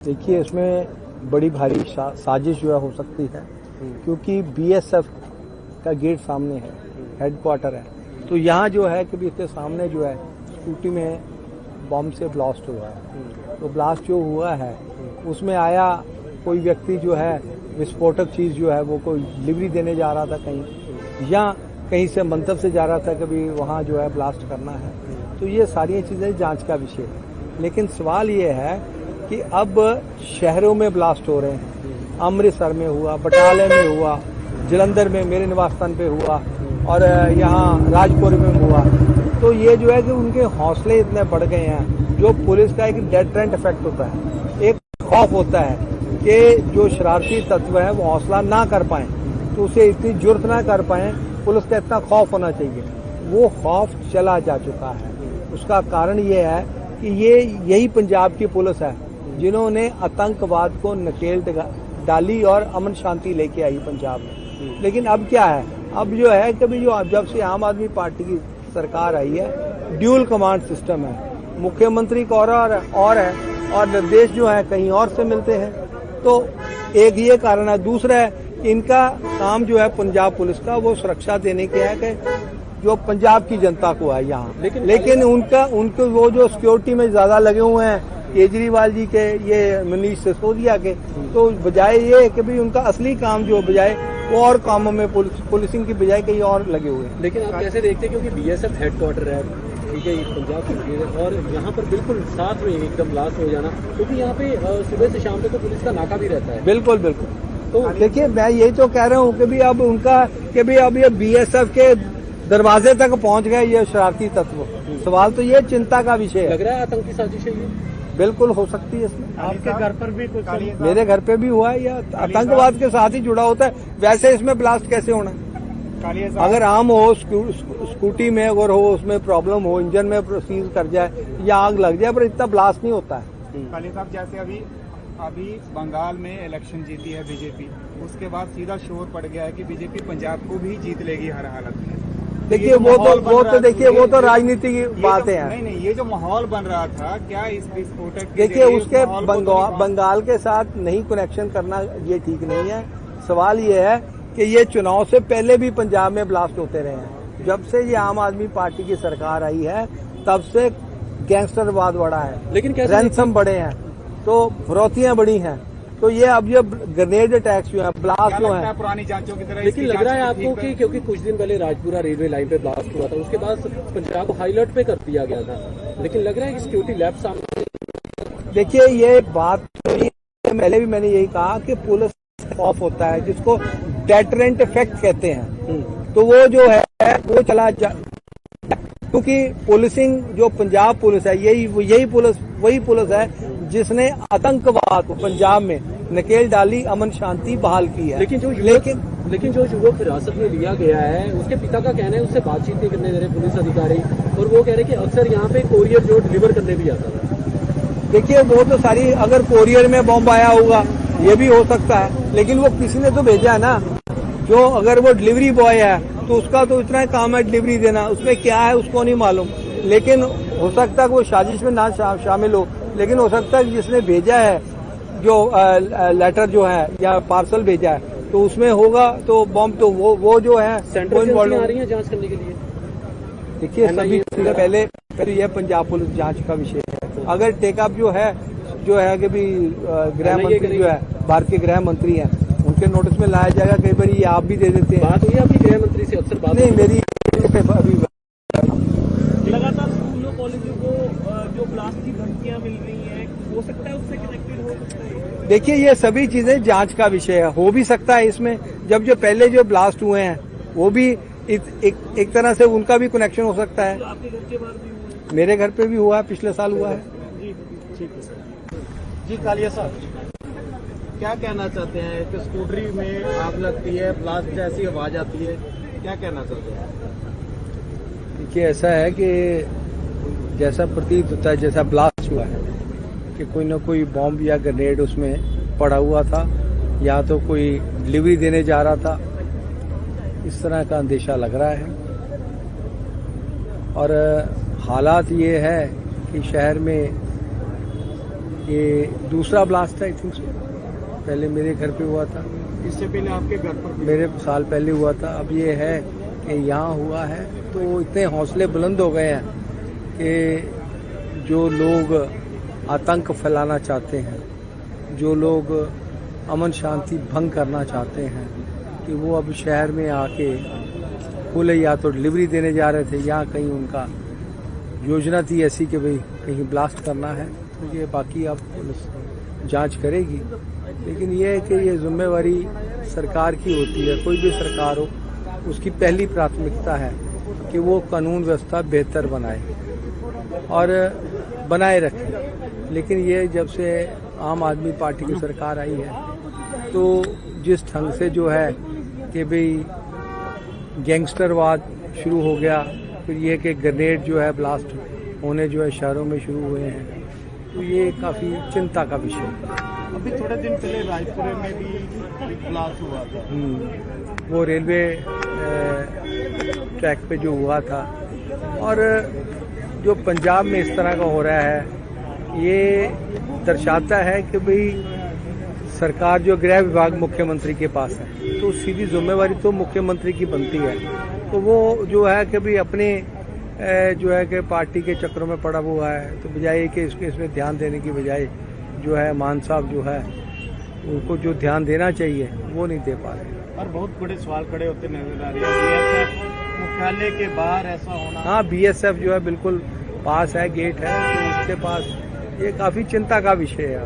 देखिए, इसमें बड़ी भारी साजिश जो है हो सकती है, क्योंकि बीएसएफ का गेट सामने है, हेडक्वार्टर है। तो यहाँ जो है कि इसके सामने जो है स्कूटी में बम से ब्लास्ट हुआ है। तो ब्लास्ट जो हुआ है उसमें आया कोई व्यक्ति जो है विस्फोटक चीज जो है वो कोई डिलीवरी देने जा रहा था कहीं, या कहीं से मंतव से जा रहा था कभी वहाँ जो है ब्लास्ट करना है। तो ये सारी चीजें जांच का विषय है। लेकिन सवाल ये है कि अब शहरों में ब्लास्ट हो रहे हैं, अमृतसर में हुआ, बटाले में हुआ, जलंधर में मेरे निवास स्थान पे हुआ और यहाँ राजपुर में हुआ। तो ये जो है कि उनके हौसले इतने बढ़ गए हैं। जो पुलिस का एक डेटरेंट इफेक्ट होता है, एक खौफ होता है कि जो शरारती तत्व है वो हौसला ना कर पाए, तो उसे इतनी जुर्त ना कर पाए, पुलिस का इतना खौफ होना चाहिए, वो खौफ चला जा चुका है। उसका कारण ये है कि यही पंजाब की पुलिस है जिन्होंने आतंकवाद को नकेल डाली और अमन शांति लेके आई पंजाब में। लेकिन अब क्या है, अब जो है कभी जो जब से आम आदमी पार्टी की सरकार आई है, ड्यूल कमांड सिस्टम है, मुख्यमंत्री को और है और निर्देश जो है कहीं और से मिलते हैं। तो एक ये कारण है। दूसरा है इनका काम जो है पंजाब पुलिस का वो सुरक्षा देने के है कि जो पंजाब की जनता को है यहाँ, लेकिन उनको वो जो सिक्योरिटी में ज्यादा लगे हुए हैं केजरीवाल जी के, ये मनीष सिसोदिया के, तो बजाय ये कि भाई उनका असली काम जो बजाय वो और कामों में पुलिसिंग की बजाय कहीं और लगे हुए हैं। लेकिन आप कैसे देखते हैं, क्योंकि बीएसएफ हेडक्वार्टर है, ठीक है, पंजाब पुलिस, और यहाँ पर बिल्कुल साथ में एकदम ब्लास्ट हो जाना, क्योंकि यहाँ पे सुबह से शाम तक तो पुलिस का नाका भी रहता है। बिल्कुल बिल्कुल। तो देखिए, मैं यही तो कह रहा हूँ कि भी अब उनका कि भी अब ये बीएसएफ के दरवाजे तक पहुंच गए ये शरारती तत्व। सवाल तो ये चिंता का विषय है। लग रहा है आतंकी साजिश है ये। बिल्कुल हो सकती है इसमें। आपके घर पर भी कुछ? मेरे घर पे भी हुआ है, या आतंकवाद के साथ ही जुड़ा होता है। वैसे इसमें ब्लास्ट कैसे होना? अगर आम हो, स्कूटी में अगर हो, उसमें प्रॉब्लम हो, इंजन में सीज कर जाए या आग लग जाए, पर इतना ब्लास्ट नहीं होता है। कालिया साहब, जैसे अभी बंगाल में इलेक्शन जीती है बीजेपी, उसके बाद सीधा शोर पड़ गया है कि बीजेपी पंजाब को भी जीत लेगी हर हालत में। देखिए वो तो राजनीति की बातें हैं। नहीं, ये जो माहौल बन रहा था, क्या इस विस्फोटक देखिए उसके बंगाल के साथ नहीं कनेक्शन करना ये ठीक नहीं है। सवाल ये है कि ये चुनाव से पहले भी पंजाब में ब्लास्ट होते रहे हैं। जब से ये आम आदमी पार्टी की सरकार आई है तब से गैंगस्टरवाद बढ़ा है, लेकिन रैंसम बढ़े हैं, तो फिरौतियां बढ़ी हैं। तो ये अब ये ग्रेनेड अटैक्स जो है, ब्लास्ट जो है, पुरानी जांचों की तरह। लेकिन लग रहा है आपको कि क्योंकि कुछ दिन पहले राजपुरा रेलवे लाइन पे ब्लास्ट हुआ था, उसके बाद पंजाब को हाई अलर्ट पे कर दिया गया था, लेकिन लग रहा है कि सिक्योरिटी लैब सामने। देखिए ये बात पहले भी मैंने यही कहा कि पुलिस खौफ होता है, जिसको डेटरेंट इफेक्ट कहते हैं। तो वो जो है वो चला क्योंकि पुलिसिंग जो पंजाब पुलिस है, वही पुलिस है जिसने आतंकवाद को पंजाब में नकेल डाली, अमन शांति बहाल की है। लेकिन जो युवक हिरासत में लिया गया है, उसके पिता का कहना है उससे बातचीत नहीं करने दे रहे पुलिस अधिकारी, और वो कह रहे कि अक्सर यहाँ पे कोरियर जो डिलीवर करने भी आता था। देखिए वो तो सारी, अगर कोरियर में बॉम्ब आया होगा ये भी हो सकता है, लेकिन वो किसी ने तो भेजा है ना। जो अगर वो डिलीवरी बॉय है तो उसका तो इतना काम है डिलीवरी देना, उसमें क्या है उसको नहीं मालूम। लेकिन हो सकता है कि वो साजिश में ना शामिल हो, लेकिन हो सकता है कि जिसने भेजा है जो लेटर जो है या पार्सल भेजा है तो उसमें होगा, तो बॉम्ब तो वो जो है सेंट्रल आ रही है जांच करने के लिए। देखिए सभी चीजें पहले यह पंजाब पुलिस जांच का विषय है। अगर टेकअप जो है कि भी गृह मंत्री जो है, भारतीय गृह मंत्री है, उनके नोटिस में लाया जाएगा। कई बार ये आप भी दे देते हैं। बात हुई आपकी गृह मंत्री से? अक्सर बात नहीं, मेरी अभी लगातार स्कूलों कॉलेजों को जो ब्लास्ट की धमकियां मिल रही हैं, हो सकता है उससे कनेक्टेड हो सकता है। देखिए ये सभी चीजें जांच का विषय है। हो भी सकता है इसमें, जब जो पहले जो ब्लास्ट हुए हैं वो भी एक तरह से उनका भी कनेक्शन हो सकता है। तो आपके घर के बाहर भी हुआ? मेरे घर पे भी हुआ है, पिछले साल हुआ है। जी ठीक है सर। जी कालिया साहब, क्या कहना चाहते हैं कि स्कूटरी में आग लगती है, ब्लास्ट जैसी आवाज आती है, क्या कहना चाहते हैं? देखिए ऐसा है कि जैसा प्रतीत होता है, जैसा ब्लास्ट हुआ है कि कोई न कोई बॉम्ब या ग्रेनेड उसमें पड़ा हुआ था, या तो कोई डिलीवरी देने जा रहा था, इस तरह का अंदेशा लग रहा है। और हालात ये है कि शहर में ये दूसरा ब्लास्ट है, आई थिंक। पहले मेरे घर पे हुआ था, इससे पहले आपके घर पर मेरे साल पहले हुआ था। अब ये है कि यहाँ हुआ है तो इतने हौसले बुलंद हो गए हैं कि जो लोग आतंक फैलाना चाहते हैं, जो लोग अमन शांति भंग करना चाहते हैं, कि वो अब शहर में आके खुले या तो डिलीवरी देने जा रहे थे या कहीं उनका योजना थी ऐसी कि भाई कहीं ब्लास्ट करना है। तो ये बाकी अब पुलिस जांच करेगी, लेकिन ये है कि ये जिम्मेवारी सरकार की होती है। कोई भी सरकार हो, उसकी पहली प्राथमिकता है कि वो कानून व्यवस्था बेहतर बनाए और बनाए रखे। लेकिन ये जब से आम आदमी पार्टी की सरकार आई है तो जिस ढंग से जो है कि भाई गैंगस्टरवाद शुरू हो गया, फिर ये कि ग्रेनेड जो है ब्लास्ट होने जो है शहरों में शुरू हुए हैं, तो ये काफ़ी चिंता का विषय है। अभी थोड़े दिन पहले रायपुर में भी एक ब्लास्ट हुआ था। वो रेलवे ट्रैक पे जो हुआ था, और जो पंजाब में इस तरह का हो रहा है ये दर्शाता है कि भाई सरकार जो गृह विभाग मुख्यमंत्री के पास है, तो सीधी जिम्मेवारी तो मुख्यमंत्री की बनती है। तो वो जो है कि भाई अपने जो है कि पार्टी के चक्रों में पड़ा हुआ है, तो बजाय कि इसमें ध्यान देने की बजाय जो है मान साहब जो है उनको जो ध्यान देना चाहिए वो नहीं दे पा रहे। और बहुत बड़े सवाल खड़े होते नजर आ रहे हैं BSF मुख्यालय के बाहर ऐसा होना। हाँ, BSF जो है बिल्कुल पास है, गेट है, तो उसके पास ये काफ़ी चिंता का विषय है।